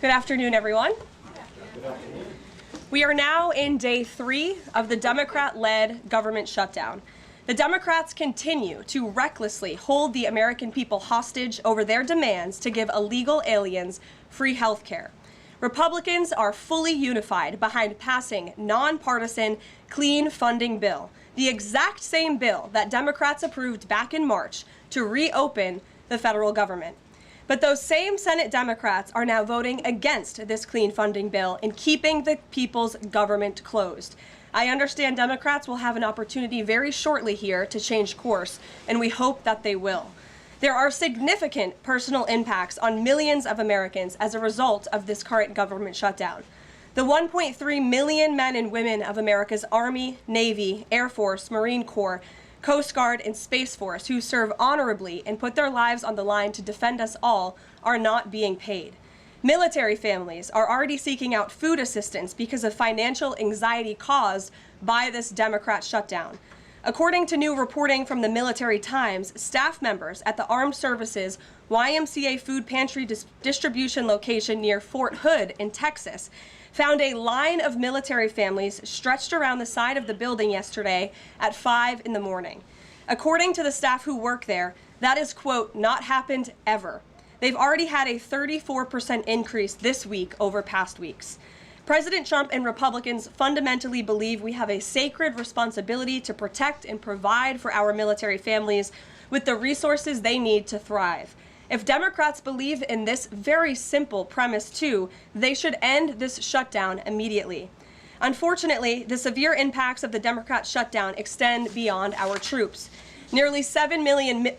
Good afternoon, everyone. We are now in day 3 of the Democrat-led government shutdown. The Democrats continue to recklessly hold the American people hostage over their demands to give illegal aliens free health care. Republicans are fully unified behind passing nonpartisan clean funding bill, the exact same bill that Democrats approved back in March to reopen the federal government. But those same Senate Democrats are now voting against this clean funding bill and keeping the people's government closed. I understand Democrats will have an opportunity very shortly here to change course, and we hope that they will. There are significant personal impacts on millions of Americans as a result of this current government shutdown. The 1.3 million men and women of America's Army, Navy, Air Force, Marine Corps, Coast Guard, and Space Force who serve honorably and put their lives on the line to defend us all are not being paid. Military families are already seeking out food assistance because of financial anxiety caused by this Democrat shutdown. According to new reporting from the Military Times, staff members at the Armed Services YMCA food pantry distribution location near Fort Hood in Texas found a line of military families stretched around the side of the building yesterday at 5 in the morning. According to the staff who work there, that is, quote, not happened ever. They've already had a 34% increase this week over past weeks. President Trump and Republicans fundamentally believe we have a sacred responsibility to protect and provide for our military families with the resources they need to thrive. If Democrats believe in this very simple premise too, they should end this shutdown immediately. Unfortunately, the severe impacts of the Democrat shutdown extend beyond our troops. Nearly 7 million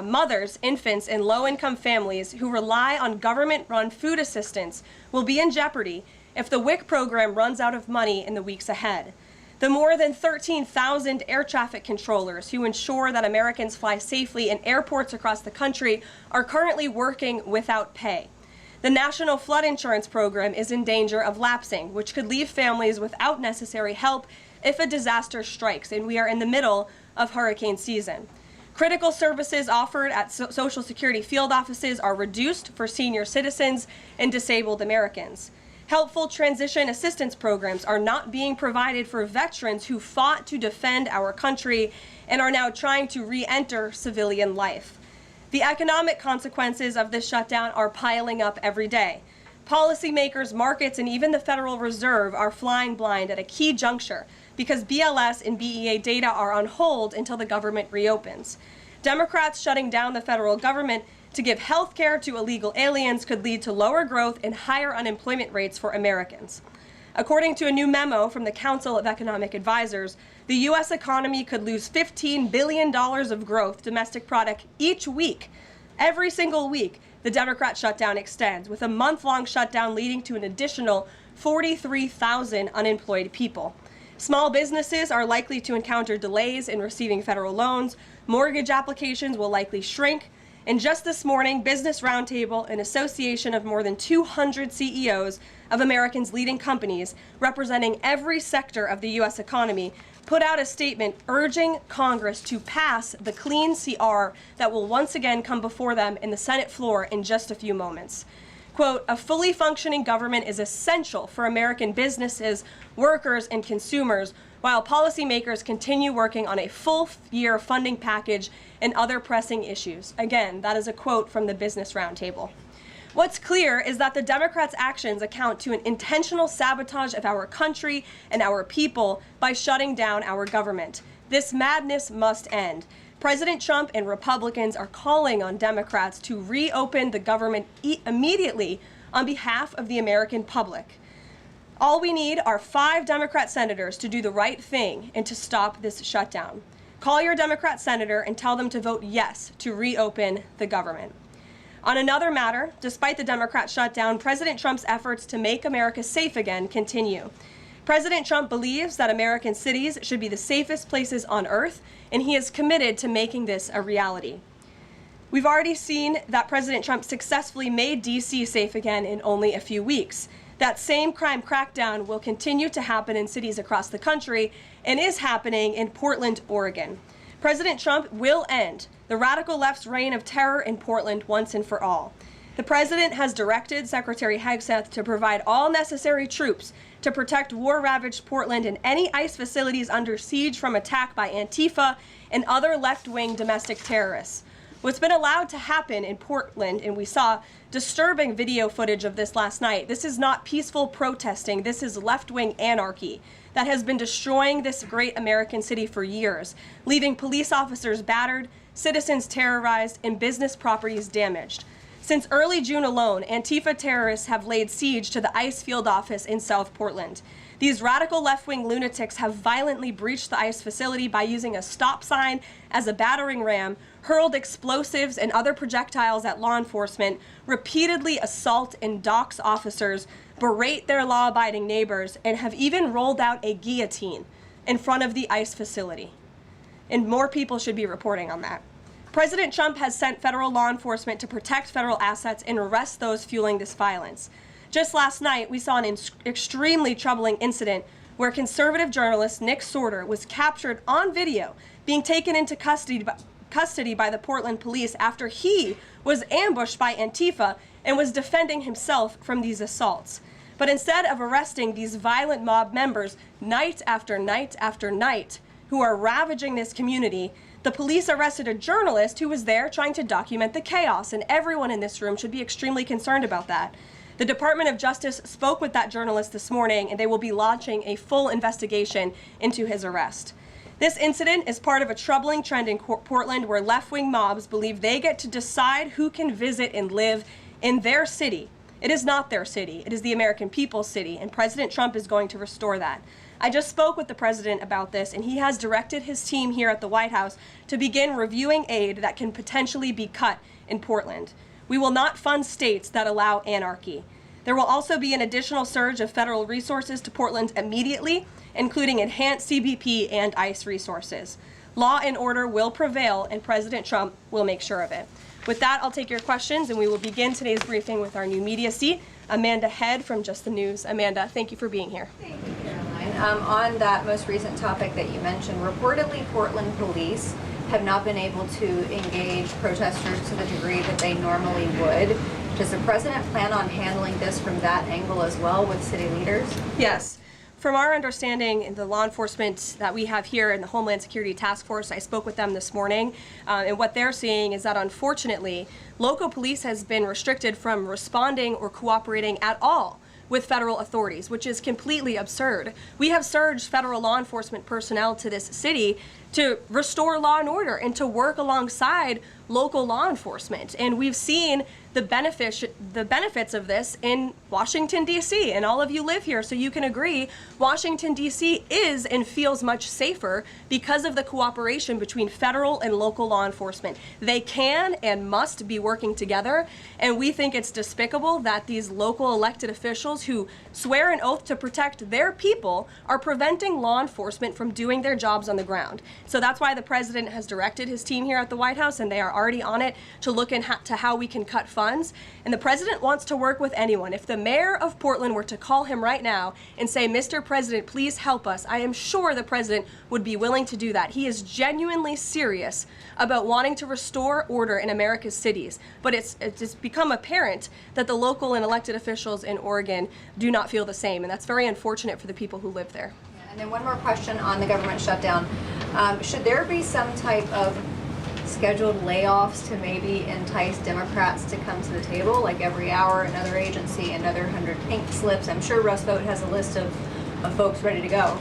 mothers, infants, and low-income families who rely on government-run food assistance will be in jeopardy if the WIC program runs out of money in the weeks ahead. The more than 13,000 air traffic controllers who ensure that Americans fly safely in airports across the country are currently working without pay. The National Flood Insurance Program is in danger of lapsing, which could leave families without necessary help if a disaster strikes, and we are in the middle of hurricane season. Critical services offered at Social Security field offices are reduced for senior citizens and disabled Americans. Helpful transition assistance programs are not being provided for veterans who fought to defend our country and are now trying to re-enter civilian life. The economic consequences of this shutdown are piling up every day. Policymakers, markets, and even the Federal Reserve are flying blind at a key juncture because BLS and BEA data are on hold until the government reopens. Democrats shutting down the federal government to give health care to illegal aliens could lead to lower growth and higher unemployment rates for Americans. According to a new memo from the Council of Economic Advisors, the U.S. economy could lose $15 billion of growth domestic product each week. Every single week, the Democrat shutdown extends, with a month-long shutdown leading to an additional 43,000 unemployed people. Small businesses are likely to encounter delays in receiving federal loans. Mortgage applications will likely shrink. And just this morning, Business Roundtable, an association of more than 200 CEOs of Americans' leading companies representing every sector of the U.S. economy, put out a statement urging Congress to pass the clean CR that will once again come before them in the Senate floor in just a few moments. Quote, a fully functioning government is essential for American businesses, workers, and consumers, while policymakers continue working on a full-year funding package and other pressing issues. Again, that is a quote from the Business Roundtable. What's clear is that the Democrats' actions account to an intentional sabotage of our country and our people by shutting down our government. This madness must end. President Trump and Republicans are calling on Democrats to reopen the government immediately on behalf of the American public. All we need are 5 Democrat senators to do the right thing and to stop this shutdown. Call your Democrat senator and tell them to vote yes to reopen the government. On another matter, despite the Democrat shutdown, President Trump's efforts to make America safe again continue. President Trump believes that American cities should be the safest places on earth, and he is committed to making this a reality. We've already seen that President Trump successfully made D.C. safe again in only a few weeks. That same crime crackdown will continue to happen in cities across the country and is happening in Portland, Oregon. President Trump will end the radical left's reign of terror in Portland once and for all. The president has directed Secretary Hegseth to provide all necessary troops to protect war-ravaged Portland and any ICE facilities under siege from attack by Antifa and other left-wing domestic terrorists. What's been allowed to happen in Portland, and we saw disturbing video footage of this last night, this is not peaceful protesting, this is left-wing anarchy that has been destroying this great American city for years, leaving police officers battered, citizens terrorized, and business properties damaged. Since early June alone, Antifa terrorists have laid siege to the ICE field office in South Portland. These radical left-wing lunatics have violently breached the ICE facility by using a stop sign as a battering ram, hurled explosives and other projectiles at law enforcement, repeatedly assault and dox officers, berate their law-abiding neighbors, and have even rolled out a guillotine in front of the ICE facility. And more people should be reporting on that. President Trump has sent federal law enforcement to protect federal assets and arrest those fueling this violence. Just last night, we saw an extremely troubling incident where conservative journalist Nick Sorter was captured on video being taken into custody by the Portland police after he was ambushed by Antifa and was defending himself from these assaults. But instead of arresting these violent mob members night after night after night who are ravaging this community, the police arrested a journalist who was there trying to document the chaos, and everyone in this room should be extremely concerned about that. The Department of Justice spoke with that journalist this morning, and they will be launching a full investigation into his arrest. This incident is part of a troubling trend in Portland where left-wing mobs believe they get to decide who can visit and live in their city. It is not their city. It is the American people's city, and President Trump is going to restore that. I just spoke with the president about this, and he has directed his team here at the White House to begin reviewing aid that can potentially be cut in Portland. We will not fund states that allow anarchy. There will also be an additional surge of federal resources to Portland immediately, including enhanced CBP and ICE resources. Law and order will prevail, and President Trump will make sure of it. With that, I'll take your questions, and we will begin today's briefing with our new media seat, Amanda Head from Just the News. Amanda, thank you for being here. Thank you, Caroline. On that most recent topic that you mentioned, reportedly Portland police have not been able to engage protesters to the degree that they normally would. Does the president plan on handling this from that angle as well with city leaders? Yes. From our understanding in the law enforcement that we have here in the Homeland Security Task Force, I spoke with them this morning, and what they're seeing is that unfortunately, local police has been restricted from responding or cooperating at all with federal authorities, which is completely absurd. We have surged federal law enforcement personnel to this city to restore law and order and to work alongside local law enforcement. And we've seen the benefits of this in Washington, D.C. And all of you live here, so you can agree Washington, D.C. is and feels much safer because of the cooperation between federal and local law enforcement. They can and must be working together, and we think it's despicable that these local elected officials who swear an oath to protect their people are preventing law enforcement from doing their jobs on the ground. So that's why the president has directed his team here at the White House, and they are already on it to look into how we can cut funds. And the president wants to work with anyone. If the mayor of Portland were to call him right now and say, "Mr. President, please help us," I am sure the president would be willing to do that. He is genuinely serious about wanting to restore order in America's cities. But it's become apparent that the local and elected officials in Oregon do not feel the same. And that's very unfortunate for the people who live there. And then one more question on the government shutdown. Should there be some type of scheduled layoffs to maybe entice Democrats to come to the table, like every hour another agency, another 100 pink slips? I'm sure Russ Vought has a list of folks ready to go.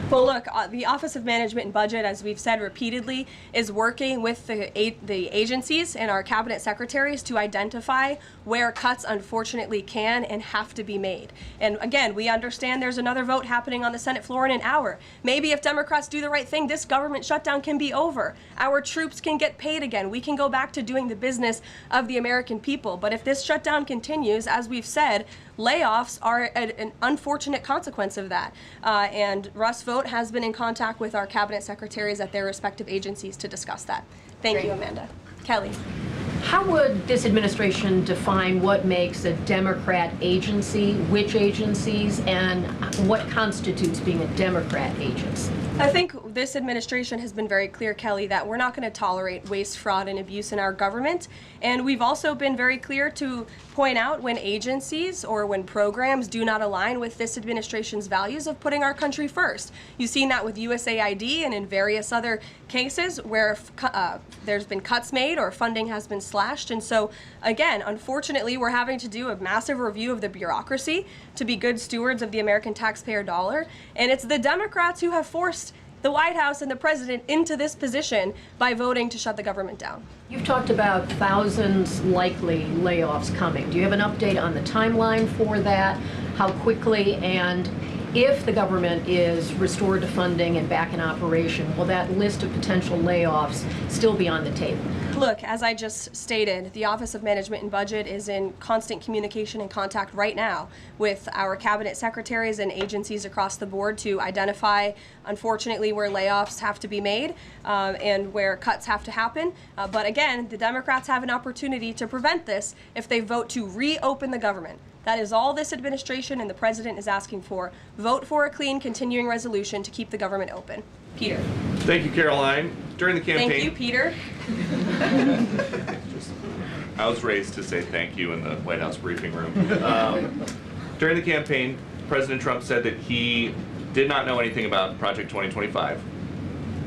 Well, look, the Office of Management and Budget, as we've said repeatedly, is working with the agencies and our cabinet secretaries to identify where cuts unfortunately can and have to be made. And again, we understand there's another vote happening on the Senate floor in an hour. Maybe if Democrats do the right thing, this government shutdown can be over. Our troops can get paid again. We can go back to doing the business of the American people. But if this shutdown continues, as we've said, layoffs are an unfortunate consequence of that. And Russ Vought has been in contact with our cabinet secretaries at their respective agencies to discuss that. Thank you, Amanda. Kelly. How would this administration define what makes a Democrat agency, which agencies, and what constitutes being a Democrat agency? I think this administration has been very clear, Kelly, that we're not going to tolerate waste, fraud, and abuse in our government. And we've also been very clear to point out when agencies or when programs do not align with this administration's values of putting our country first. You've seen that with USAID and in various other cases where there's been cuts made or funding has been slashed. And so, again, unfortunately, we're having to do a massive review of the bureaucracy to be good stewards of the American taxpayer dollar. And it's the Democrats who have forced the White House and the president into this position by voting to shut the government down. You've talked about thousands likely layoffs coming. Do you have an update on the timeline for that? How quickly, and if the government is restored to funding and back in operation, will that list of potential layoffs still be on the table? Look, as I just stated, the Office of Management and Budget is in constant communication and contact right now with our cabinet secretaries and agencies across the board to identify, unfortunately, where layoffs have to be made and where cuts have to happen. But again, the Democrats have an opportunity to prevent this if they vote to reopen the government. That is all this administration and the president is asking for. Vote for a clean, continuing resolution to keep the government open. Peter. Thank you, Caroline. During the campaign... Thank you, Peter. I was raised to say thank you in the White House briefing room. During the campaign, President Trump said that he did not know anything about Project 2025.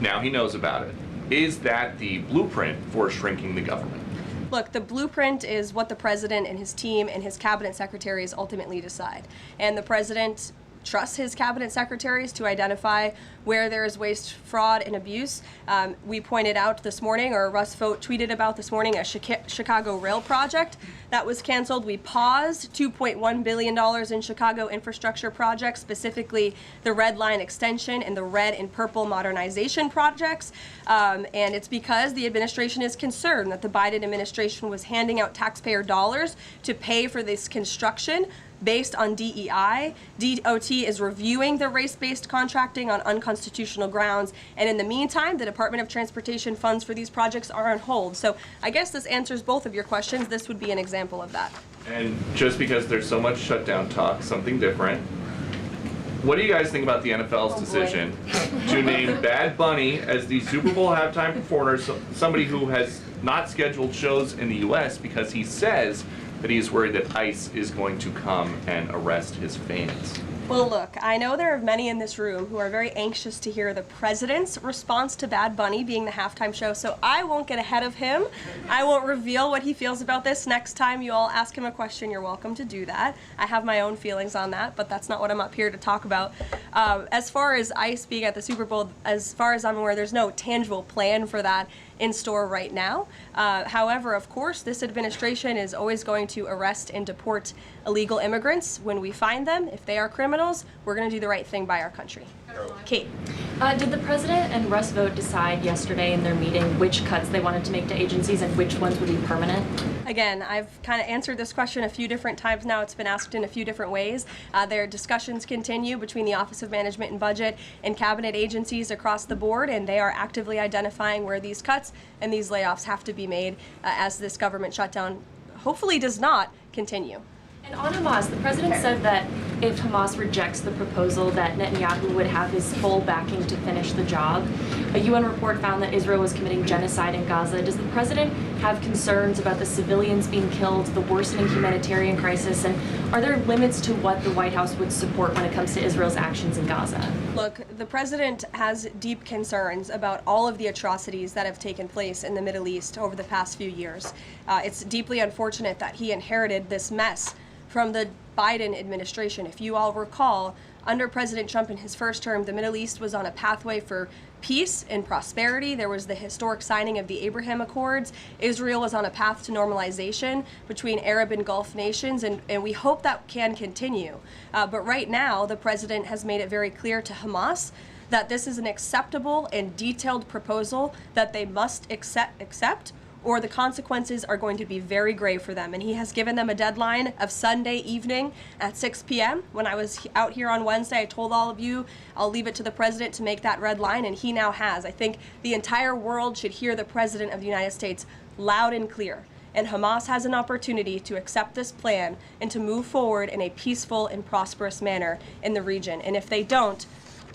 Now he knows about it. Is that the blueprint for shrinking the government? Look, the blueprint is what the president and his team and his cabinet secretaries ultimately decide. And the president trusts his cabinet secretaries to identify where there is waste, fraud, and abuse. We pointed out this morning, or Russ Vogt tweeted about this morning, a Chicago rail project that was canceled. We paused $2.1 billion in Chicago infrastructure projects, specifically the Red Line extension and the red and purple modernization projects. And it's because the administration is concerned that the Biden administration was handing out taxpayer dollars to pay for this construction based on DEI. DOT is reviewing the race-based contracting on unconstitutional grounds, and in the meantime, the Department of Transportation funds for these projects are on hold. So I guess this answers both of your questions. This would be an example of that. And just because there's so much shutdown talk, something different. What do you guys think about the NFL's decision to name Bad Bunny as the Super Bowl halftime performer, somebody who has not scheduled shows in the U.S. because he says that he's worried that ICE is going to come and arrest his fans? Well, look, I know there are many in this room who are very anxious to hear the president's response to Bad Bunny being the halftime show, so I won't get ahead of him. I won't reveal what he feels about this. Next time you all ask him a question, you're welcome to do that. I have my own feelings on that, but that's not what I'm up here to talk about. As far as ICE being at the Super Bowl, as far as I'm aware, there's no tangible plan for that in store right now. However, of course, this administration is always going to arrest and deport illegal immigrants when we find them. If they are criminals, we're going to do the right thing by our country. Kate. Did the president and Russ Vogt decide yesterday in their meeting which cuts they wanted to make to agencies and which ones would be permanent? Again, I've kind of answered this question a few different times now. It's been asked in a few different ways. Their discussions continue between the Office of Management and Budget and cabinet agencies across the board, and they are actively identifying where these cuts and these layoffs have to be made as this government shutdown hopefully does not continue. And on Hamas, the president said that if Hamas rejects the proposal that Netanyahu would have his full backing to finish the job. A UN report found that Israel was committing genocide in Gaza. Does the president have concerns about the civilians being killed, the worsening humanitarian crisis, and are there limits to what the White House would support when it comes to Israel's actions in Gaza? Look, the president has deep concerns about all of the atrocities that have taken place in the Middle East over the past few years. It's deeply unfortunate that he inherited this mess from the Biden administration. If you all recall, under President Trump in his first term, the Middle East was on a pathway for peace and prosperity. There was the historic signing of the Abraham Accords. Israel was on a path to normalization between Arab and Gulf nations, and we hope that can continue. But right now, the president has made it very clear to Hamas that this is an acceptable and detailed proposal that they must accept, or the consequences are going to be very grave for them. And he has given them a deadline of Sunday evening at 6 p.m. When I was out here on Wednesday, I told all of you, I'll leave it to the president to make that red line, and he now has. I think the entire world should hear the president of the United States loud and clear. And Hamas has an opportunity to accept this plan and to move forward in a peaceful and prosperous manner in the region. And if they don't,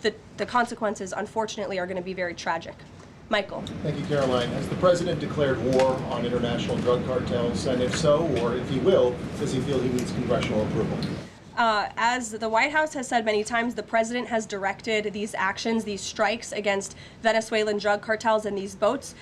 the consequences, unfortunately, are going to be very tragic. Michael. Thank you, Caroline. Has the president declared war on international drug cartels? And if so, or if he will, does he feel he needs congressional approval? As the White House has said many times, the president has directed these actions, these strikes against Venezuelan drug cartels and these boats,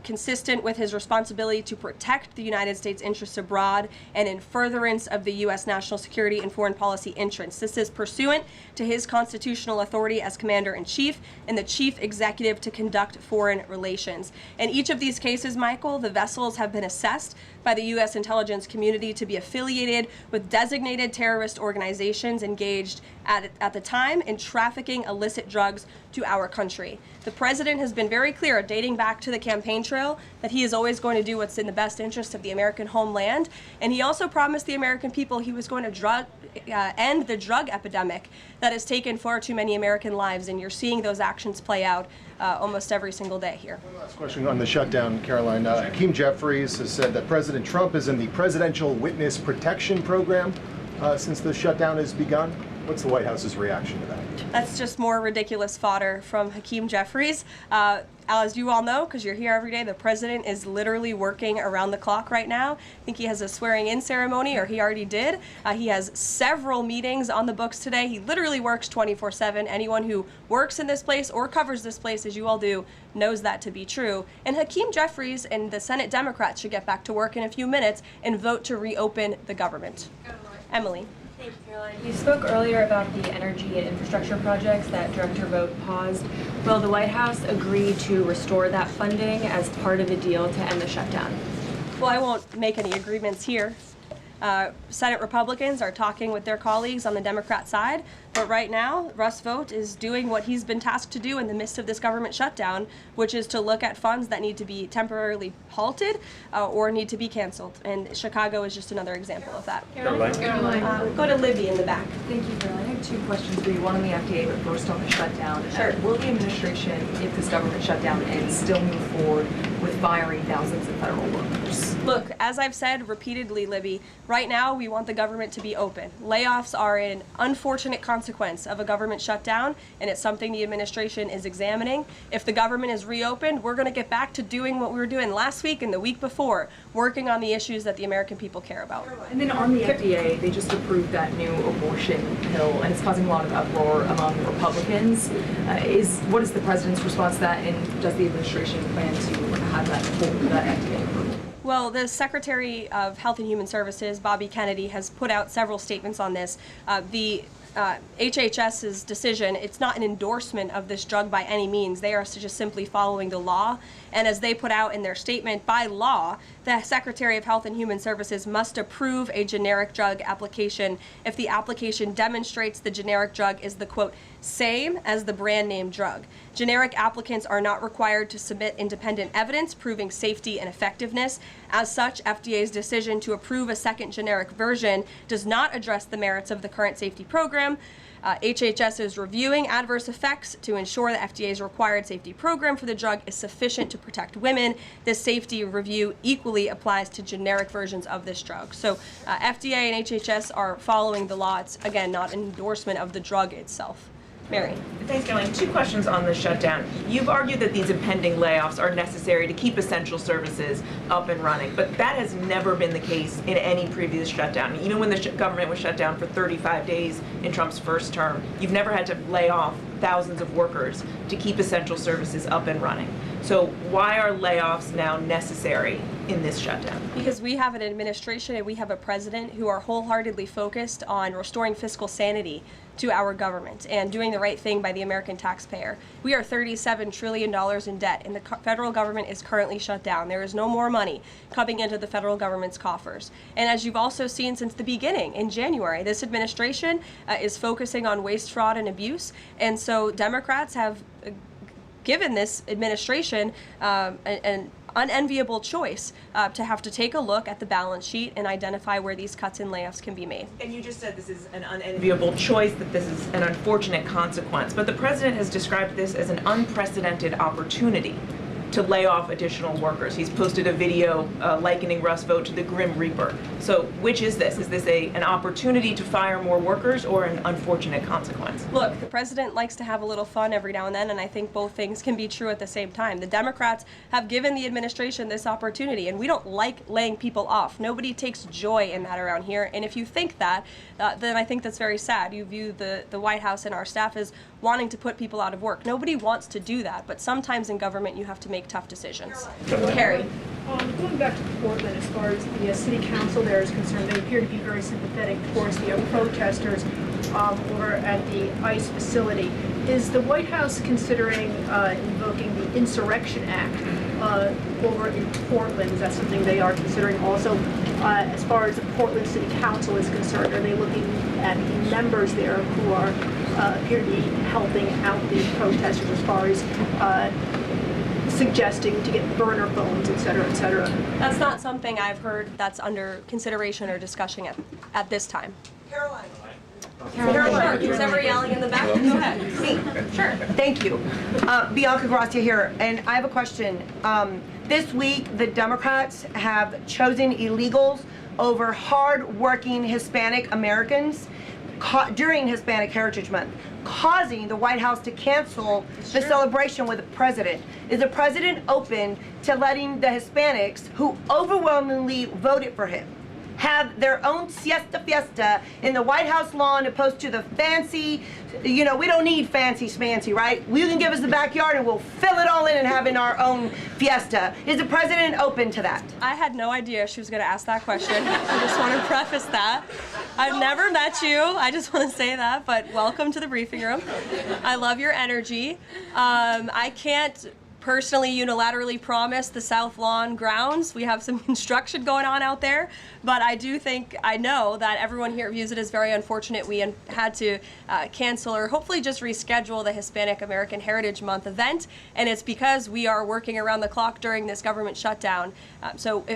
consistent with his responsibility to protect the United States interests abroad and in furtherance of the U.S. national security and foreign policy interests. This is pursuant to his constitutional authority as commander-in-chief and the chief executive to conduct foreign relations. In each of these cases, Michael, the vessels have been assessed by the U.S. intelligence community to be affiliated with designated terrorist organizations engaged at the time in trafficking illicit drugs to our country. The president has been very clear, dating back to the campaign trail, that he is always going to do what's in the best interest of the American homeland. And he also promised the American people he was going to end the drug epidemic that has taken far too many American lives. And you're seeing those actions play out almost every single day here. One last question on the shutdown, Caroline. Hakeem Jeffries has said that President Trump is in the Presidential Witness Protection Program since the shutdown has begun. What's the White House's reaction to that? That's just more ridiculous fodder from Hakeem Jeffries. As you all know, because you're here every day, the president is literally working around the clock right now. I think he has a swearing-in ceremony, or he already did. He has several meetings on the books today. He literally works 24/7. Anyone who works in this place or covers this place, as you all do, knows that to be true. And Hakeem Jeffries and the Senate Democrats should get back to work in a few minutes and vote to reopen the government. Emily. Thank you, Caroline. You spoke earlier about the energy and infrastructure projects that Director Vogt paused. Will the White House agree to restore that funding as part of a deal to end the shutdown? Well, I won't make any agreements here. Senate Republicans are talking with their colleagues on the Democrat side, but right now, Russ Vought is doing what he's been tasked to do in the midst of this government shutdown, which is to look at funds that need to be temporarily halted or need to be canceled. And Chicago is just another example of that. Caroline. Go to Libby in the back. Thank you, Caroline. I have two questions for you. One on the FDA, but first on the shutdown. Sure. Will the administration, if this government shutdown ends, still move forward with firing thousands of federal workers? Look, as I've said repeatedly, Libby, right now we want the government to be open. Layoffs are an unfortunate consequence of a government shutdown, and it's something the administration is examining. If the government is reopened, we're going to get back to doing what we were doing last week and the week before, working on the issues that the American people care about. And then on the FDA, they just approved that new abortion pill, and it's causing a lot of uproar among Republicans. What is the president's response to that, and does the administration plan to have that FDA approval? Well, the Secretary of Health and Human Services, Bobby Kennedy, has put out several statements on this. The HHS's decision, it's not an endorsement of this drug by any means. They are just simply following the law. And as they put out in their statement, by law, the Secretary of Health and Human Services must approve a generic drug application if the application demonstrates the generic drug is the, quote, same as the brand name drug. Generic applicants are not required to submit independent evidence proving safety and effectiveness. As such, FDA's decision to approve a second generic version does not address the merits of the current safety program. HHS is reviewing adverse effects to ensure that FDA's required safety program for the drug is sufficient to protect women. This safety review equally applies to generic versions of this drug. So FDA and HHS are following the law. It's, again, not an endorsement of the drug itself. Mary. Thanks, Caroline. Two questions on the shutdown. You've argued that these impending layoffs are necessary to keep essential services up and running, but that has never been the case in any previous shutdown. Even when the government was shut down for 35 days in Trump's first term, you've never had to lay off thousands of workers to keep essential services up and running. So why are layoffs now necessary in this shutdown? Because we have an administration and we have a president who are wholeheartedly focused on restoring fiscal sanity to our government and doing the right thing by the American taxpayer. We are $37 trillion in debt, and the federal government is currently shut down. There is no more money coming into the federal government's coffers. And as you've also seen since the beginning, in January, this administration is focusing on waste, fraud, and abuse. And so Democrats have given this administration an unenviable choice to have to take a look at the balance sheet and identify where these cuts and layoffs can be made. And you just said this is an unenviable choice, that this is an unfortunate consequence, but the president has described this as an unprecedented opportunity. to lay off additional workers. He's posted a video likening Rust vote to the Grim Reaper. So which is this? Is this an opportunity to fire more workers or an unfortunate consequence? Look, the president likes to have a little fun every now and then, and I think both things can be true at the same time. The Democrats have given the administration this opportunity, and we don't like laying people off. Nobody takes joy in that around here, and if you think that, then I think that's very sad. You view the White House and our staff as wanting to put people out of work. Nobody wants to do that, but sometimes in government you have to make tough decisions. Carrie. Going back to Portland, as far as the city council there is concerned, they appear to be very sympathetic towards the protesters over at the ICE facility. Is the White House considering invoking the Insurrection Act over in Portland? Is that something they are considering also? As far as the Portland City Council is concerned, are they looking at the members there who are appear to be helping out the protesters as far as suggesting to get burner phones, et cetera, et cetera? That's not something I've heard that's under consideration or discussion at this time. Caroline. Caroline. Who's ever yelling in the back? Go ahead. Me. Sure. Thank you. Bianca Gracia here, and I have a question. This week, the Democrats have chosen illegals over hard-working Hispanic Americans during Hispanic Heritage Month, causing the White House to cancel the celebration with the president. Is the president open to letting the Hispanics, who overwhelmingly voted for him, have their own fiesta in the White House lawn opposed to the fancy, we don't need fancy schmancy, right? You can give us the backyard and we'll fill it all in and have in our own fiesta. Is the president open to that? I had no idea she was going to ask that question. I just want to preface that. I've never met you. I just want to say that, but welcome to the briefing room. I love your energy. I can't personally unilaterally promise the South Lawn grounds. We have some construction going on out there, but I know that everyone here views it as very unfortunate we had to cancel or hopefully just reschedule the Hispanic American Heritage Month event, and it's because we are working around the clock during this government shutdown.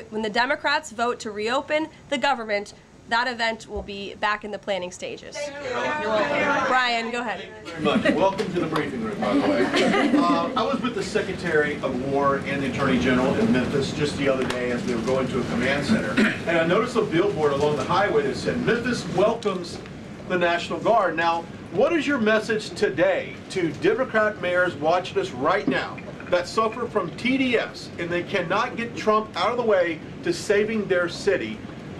When the Democrats vote to reopen the government, that event will be back in the planning stages. You're welcome. Brian, go ahead. Very much. Welcome to the briefing room, by the way. I was with the Secretary of War and the Attorney General in Memphis just the other day as we were going to a command center. And I noticed a billboard along the highway that said, "Memphis welcomes the National Guard." Now, what is your message today to Democrat mayors watching us right now that suffer from TDS and they cannot get Trump out of the way to saving their city,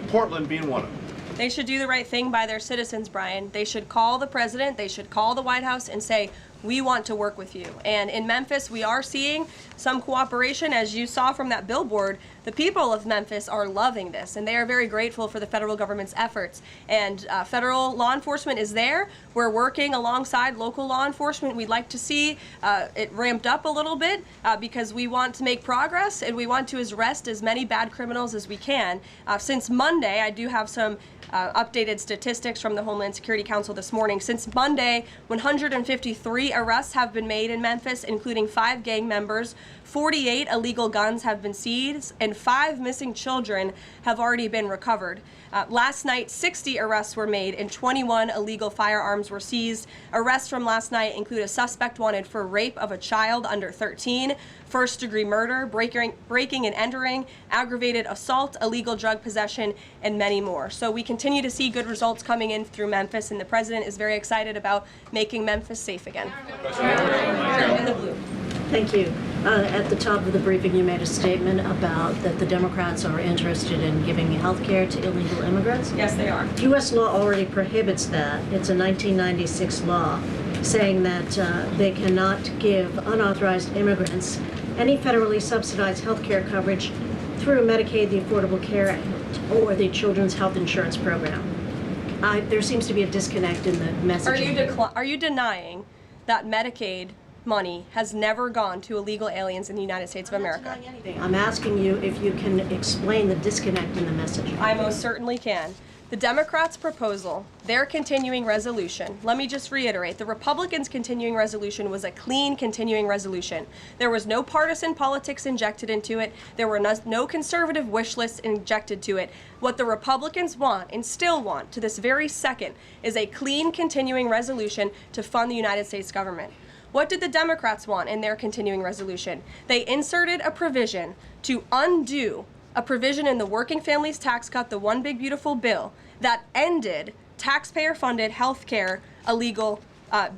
Portland being one of them? They should do the right thing by their citizens, Brian. They should call the president, they should call the White House and say, we want to work with you. And in Memphis, we are seeing some cooperation. As you saw from that billboard, the people of Memphis are loving this, and they are very grateful for the federal government's efforts. And federal law enforcement is there. We're working alongside local law enforcement. We'd like to see it ramped up a little bit because we want to make progress, and we want to arrest as many bad criminals as we can. Since Monday, I do have some updated statistics from the Homeland Security Council this morning. Since Monday, 153 arrests have been made in Memphis, including 5 gang members. 48 illegal guns have been seized, and 5 missing children have already been recovered. Last night, 60 arrests were made and 21 illegal firearms were seized. Arrests from last night include a suspect wanted for rape of a child under 13, first-degree murder, breaking and entering, aggravated assault, illegal drug possession, and many more. So we continue to see good results coming in through Memphis, and the president is very excited about making Memphis safe again. In the blue. Thank you. At the top of the briefing, you made a statement about that the Democrats are interested in giving health care to illegal immigrants. Yes, they are. U.S. law already prohibits that. It's a 1996 law saying that they cannot give unauthorized immigrants any federally subsidized health care coverage through Medicaid, the Affordable Care Act, or the Children's Health Insurance Program. There seems to be a disconnect in the messaging. Are you denying that Medicaid money has never gone to illegal aliens in the United States of America? I'm asking you if you can explain the disconnect in the message. I most certainly can. The Democrats' proposal, their continuing resolution, let me just reiterate, the Republicans' continuing resolution was a clean continuing resolution. There was no partisan politics injected into it. There were no conservative wish lists injected to it. What the Republicans want, and still want to this very second, is a clean continuing resolution to fund the United States government. What did the Democrats want in their continuing resolution? They inserted a provision to undo a provision in the Working Families Tax Cut, the One Big Beautiful Bill, that ended taxpayer-funded health care illegal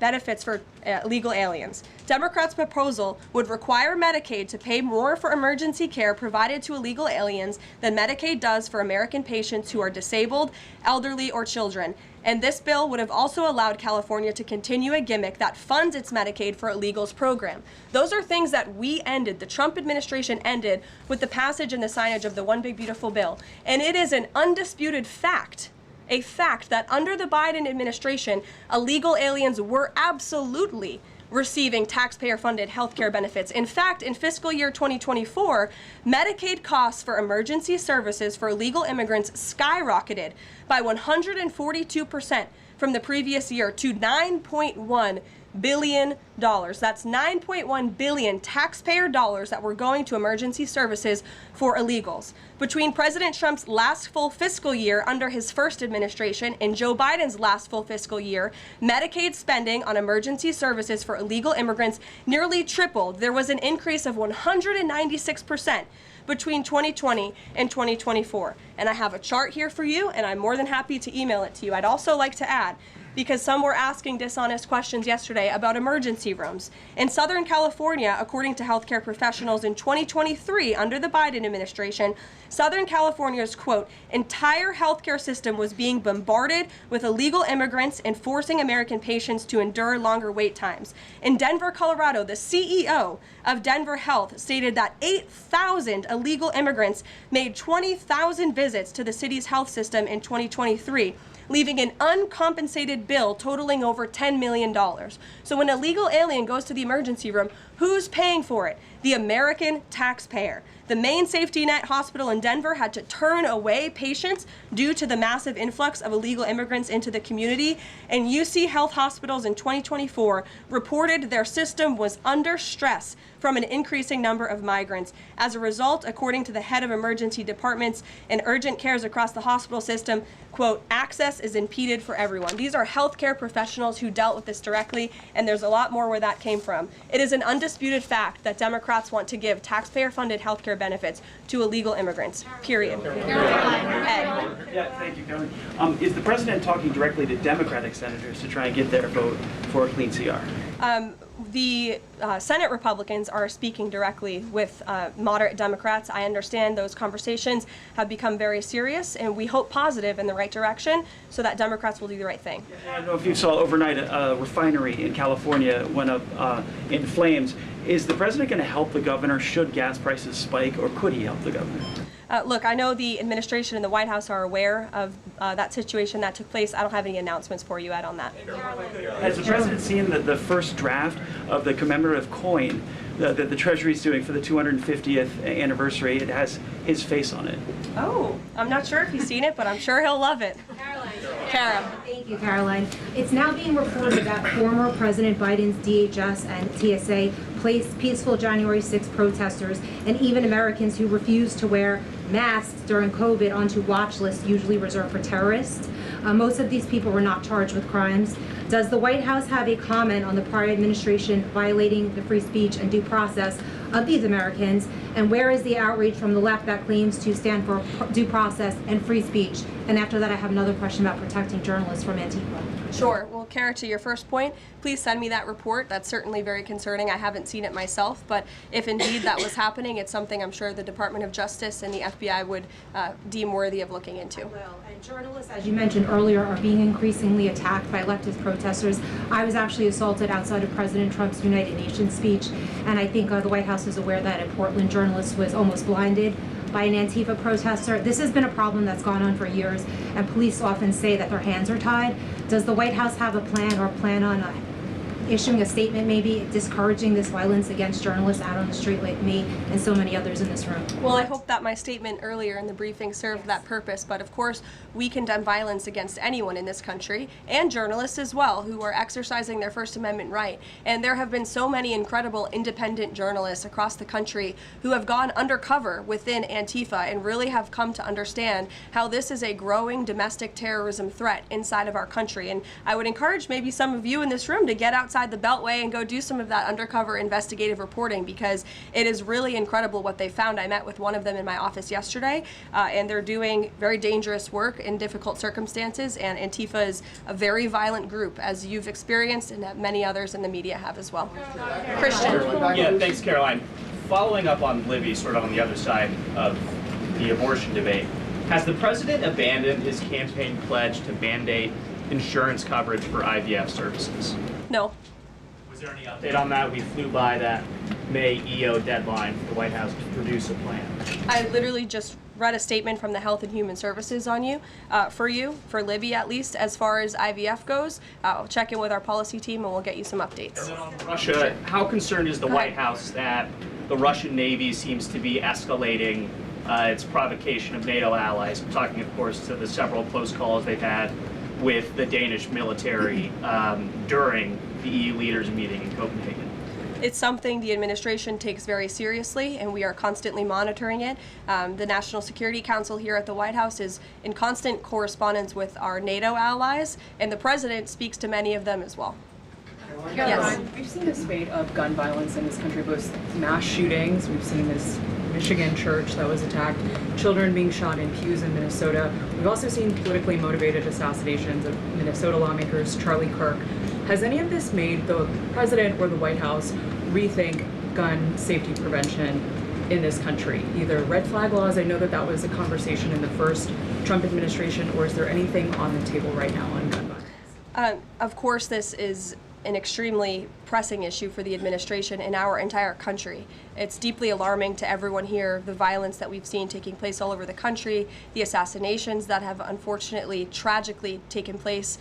benefits for illegal aliens. Democrats' proposal would require Medicaid to pay more for emergency care provided to illegal aliens than Medicaid does for American patients who are disabled, elderly, or children. And this bill would have also allowed California to continue a gimmick that funds its Medicaid for illegals program. Those are things that we ended, the Trump administration ended, with the passage and the signage of the One Big Beautiful Bill. And it is an undisputed fact, a fact that under the Biden administration, illegal aliens were absolutely receiving taxpayer-funded health care benefits. In fact, in fiscal year 2024, Medicaid costs for emergency services for illegal immigrants skyrocketed by 142% from the previous year to $9.1 billion. That's $9.1 billion taxpayer dollars that were going to emergency services for illegals. Between President Trump's last full fiscal year under his first administration and Joe Biden's last full fiscal year, Medicaid spending on emergency services for illegal immigrants nearly tripled. There was an increase of 196% between 2020 and 2024. And I have a chart here for you, and I'm more than happy to email it to you. I'd also like to add, because some were asking dishonest questions yesterday about emergency rooms. In Southern California, according to healthcare professionals in 2023, under the Biden administration, Southern California's, quote, entire healthcare system was being bombarded with illegal immigrants and forcing American patients to endure longer wait times. In Denver, Colorado, the CEO of Denver Health stated that 8,000 illegal immigrants made 20,000 visits to the city's health system in 2023. Leaving an uncompensated bill totaling over $10 million. So when a legal alien goes to the emergency room, who's paying for it? The American taxpayer. The main safety net hospital in Denver had to turn away patients due to the massive influx of illegal immigrants into the community. And UC Health Hospitals in 2024 reported their system was under stress from an increasing number of migrants. As a result, according to the head of emergency departments and urgent cares across the hospital system, quote, access is impeded for everyone. These are healthcare professionals who dealt with this directly, and there's a lot more where that came from. It is an undisputed fact that Democrats want to give taxpayer-funded healthcare benefits to illegal immigrants, period. Ed. Yeah, thank you, Karoline. Is the president talking directly to Democratic senators to try and get their vote for a clean CR? The Senate Republicans are speaking directly with moderate Democrats. I understand those conversations have become very serious, and we hope positive in the right direction so that Democrats will do the right thing. I don't know if you saw overnight a refinery in California went up in flames. Is the president going to help the governor should gas prices spike, or could he help the governor? Look, I know the administration and the White House are aware of that situation that took place. I don't have any announcements for you, Ed, on that. Has the president seen the first draft of the commemorative coin that the Treasury is doing for the 250th anniversary? It has his face on it. Oh, I'm not sure if he's seen it, but I'm sure he'll love it. Kara. Thank you, Caroline. It's now being reported that former President Biden's DHS and TSA placed peaceful January 6 protesters and even Americans who refused to wear masks during COVID onto watch lists usually reserved for terrorists. Most of these people were not charged with crimes. Does the White House have a comment on the prior administration violating the free speech and due process of these Americans? And where is the outrage from the left that claims to stand for due process and free speech? And after that, I have another question about protecting journalists from Antifa. Sure. Well, Kara, to your first point, please send me that report. That's certainly very concerning. I haven't seen it myself, but if indeed that was happening, it's something I'm sure the Department of Justice and the FBI would deem worthy of looking into. Well, and journalists, as you mentioned earlier, are being increasingly attacked by leftist protesters. I was actually assaulted outside of President Trump's United Nations speech, and I think the White House is aware that a Portland journalist was almost blinded by an Antifa protester. This has been a problem that's gone on for years, and police often say that their hands are tied. Does the White House have a plan or plan on issuing a statement maybe discouraging this violence against journalists out on the street like me and so many others in this room? Well, I hope that my statement earlier in the briefing served that purpose, but of course we condemn violence against anyone in this country, and journalists as well, who are exercising their First Amendment right. And there have been so many incredible independent journalists across the country who have gone undercover within Antifa and really have come to understand how this is a growing domestic terrorism threat inside of our country. And I would encourage maybe some of you in this room to get outside inside the Beltway and go do some of that undercover investigative reporting, because it is really incredible what they found. I met with one of them in my office yesterday, and they're doing very dangerous work in difficult circumstances, and Antifa is a very violent group, as you've experienced and that many others in the media have as well. Christian. Yeah, thanks, Caroline. Following up on Libby, sort of on the other side of the abortion debate, has the president abandoned his campaign pledge to mandate insurance coverage for IVF services? No. Was there any update on that? We flew by that May EO deadline for the White House to produce a plan. I literally just read a statement from the Health and Human Services on you, for Libby at least, as far as IVF goes. I'll check in with our policy team and we'll get you some updates. And then on Russia, how concerned is the White House that the Russian Navy seems to be escalating its provocation of NATO allies? I'm talking, of course, to the several close calls they've had with the Danish military during the EU leaders meeting in Copenhagen. It's something the administration takes very seriously, and we are constantly monitoring it. The National Security Council here at the White House is in constant correspondence with our NATO allies, and the president speaks to many of them as well. Yes. We've seen a spate of gun violence in this country, both mass shootings. We've seen this Michigan church that was attacked, children being shot in pews in Minnesota. We've also seen politically motivated assassinations of Minnesota lawmakers, Charlie Kirk. Has any of this made the president or the White House rethink gun safety prevention in this country? Either red flag laws, I know that that was a conversation in the first Trump administration, or is there anything on the table right now on gun violence? Of course, this is an extremely pressing issue for the administration in our entire country. It's deeply alarming to everyone here, the violence that we've seen taking place all over the country, the assassinations that have unfortunately, tragically taken place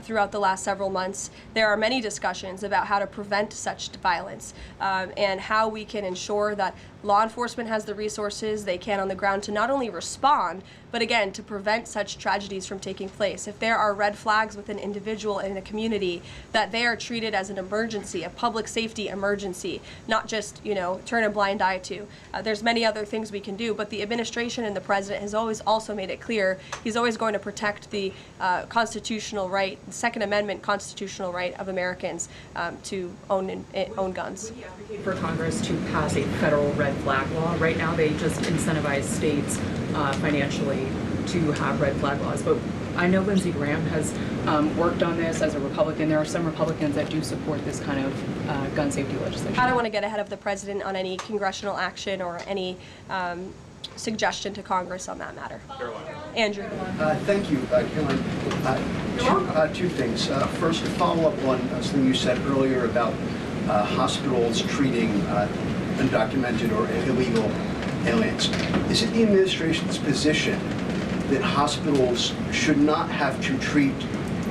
throughout the last several months. There are many discussions about how to prevent such violence and how we can ensure that law enforcement has the resources they can on the ground to not only respond, but again, to prevent such tragedies from taking place. If there are red flags with an individual in a community, that they are treated as an emergency, a public safety emergency, not just, turn a blind eye to. There's many other things we can do, but the administration and the president has always also made it clear he's always going to protect the constitutional right, the Second Amendment constitutional right of Americans to own guns. Would you advocate for Congress to pass a federal red flag law? Right now, they just incentivize states financially to have red flag laws, but I know Lindsey Graham has worked on this as a Republican. There are some Republicans that do support this kind of gun safety legislation. I don't want to get ahead of the president on any congressional action or any suggestion to Congress on that matter. Andrew. Thank you, Caroline. Two things. First, to follow up on something you said earlier about hospitals treating undocumented or illegal aliens. Is it the administration's position that hospitals should not have to treat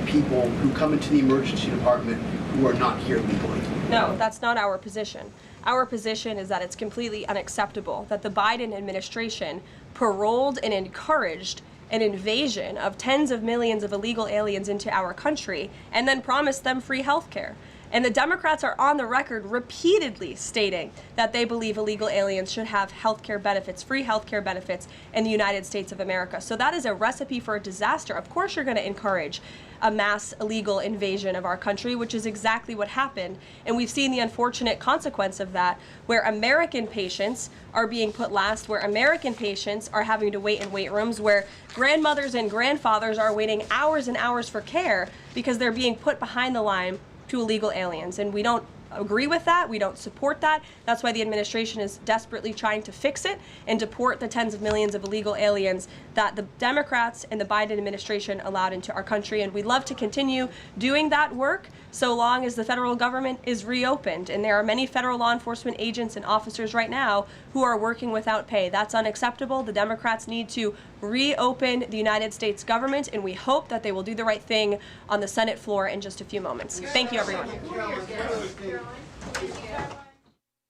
people who come into the emergency department who are not here legally? No, that's not our position. Our position is that it's completely unacceptable that the Biden administration paroled and encouraged an invasion of tens of millions of illegal aliens into our country and then promised them free health care. And the Democrats are on the record repeatedly stating that they believe illegal aliens should have health care benefits, free health care benefits in the United States of America. So that is a recipe for a disaster. Of course you're going to encourage a mass illegal invasion of our country, which is exactly what happened. And we've seen the unfortunate consequence of that, where American patients are being put last, where American patients are having to wait in wait rooms, where grandmothers and grandfathers are waiting hours and hours for care because they're being put behind the line to illegal aliens. And we don't agree with that. We don't support that. That's why the administration is desperately trying to fix it and deport the tens of millions of illegal aliens that the Democrats and the Biden administration allowed into our country. And we'd love to continue doing that work so long as the federal government is reopened. And there are many federal law enforcement agents and officers right now who are working without pay. That's unacceptable. The Democrats need to reopen the United States government, and we hope that they will do the right thing on the Senate floor in just a few moments. Thank you, everyone.